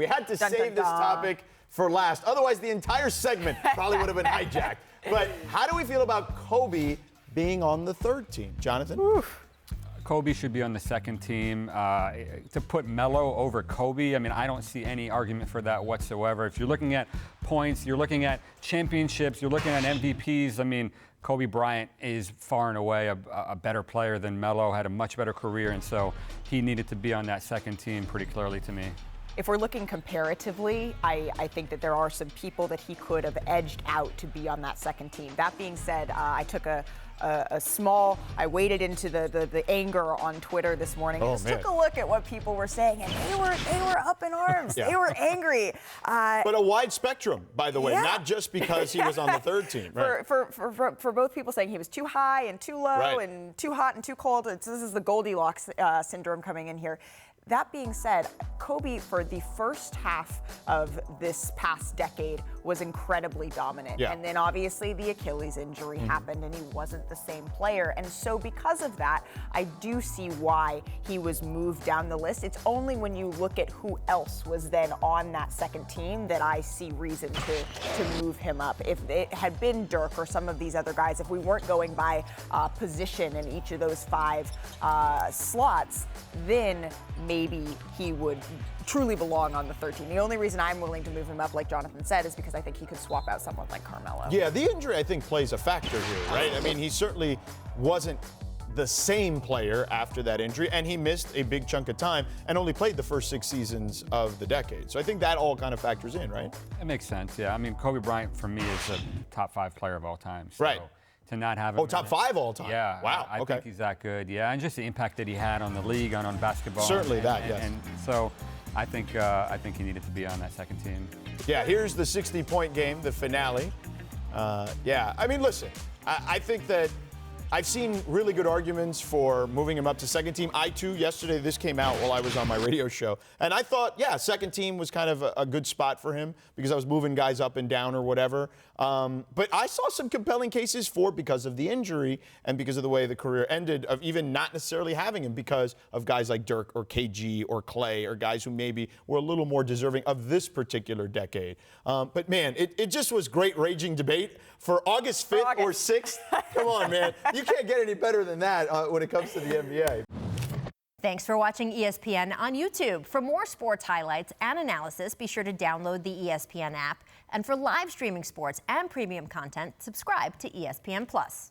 We had to save this topic for last. Otherwise, the entire segment probably would have been hijacked. But how do we feel about Kobe being on the third team? Jonathan? Oof. Kobe should be on the second team. To put Melo over Kobe, I mean, I don't see any argument for that whatsoever. If you're looking at points, you're looking at championships, you're looking at MVPs, I mean, Kobe Bryant is far and away a better player than Melo, had a much better career, and so he needed to be on that second team pretty clearly to me. If we're looking comparatively, I think that there are some people that he could have edged out to be on that second team. That being said, I took I waded into the anger on Twitter this morning and just took a look at what people were saying, and they were up in arms. They were angry. But a wide spectrum, by the way, not just because he was on the third team. Right. For both people saying he was too high and too low and too hot and too cold. This is the Goldilocks syndrome coming in here. That being said, Kobe, for the first half of this past decade, was incredibly dominant. Yeah. And then obviously the Achilles injury happened and he wasn't the same player. And so because of that, I do see why he was moved down the list. It's only when you look at who else was then on that second team that I see reason to move him up. If it had been Dirk or some of these other guys, if we weren't going by position in each of those 5 slots, then maybe he would truly belong on the 13. The only reason I'm willing to move him up, like Jonathan said, is because I think he could swap out someone like Carmelo. Yeah, the injury, I think, plays a factor here, right? I mean, he certainly wasn't the same player after that injury, and he missed a big chunk of time and only played the first 6 seasons of the decade. So I think that all kind of factors in, right? It makes sense, yeah. I mean, Kobe Bryant, for me, is a top 5 player of all time. So right. To not have him. Top 5 all time? Yeah. Wow, I think he's that good, yeah. And just the impact that he had on the league, on basketball. Certainly yes. And so I think he needed to be on that second team. Yeah, here's the 60-point game, the finale. I mean, listen, I think that I've seen really good arguments for moving him up to second team. I, too, yesterday, this came out while I was on my radio show. And I thought, yeah, second team was kind of a good spot for him because I was moving guys up and down or whatever. But I saw some compelling cases because of the injury and because of the way the career ended, of even not necessarily having him because of guys like Dirk or KG or Clay or guys who maybe were a little more deserving of this particular decade. But, man, it just was great raging debate for August 5th or 6th. Come on, man. You can't get any better than that when it comes to the NBA. Thanks for watching ESPN on YouTube. For more sports highlights and analysis, be sure to download the ESPN app. And for live streaming sports and premium content, subscribe to ESPN+.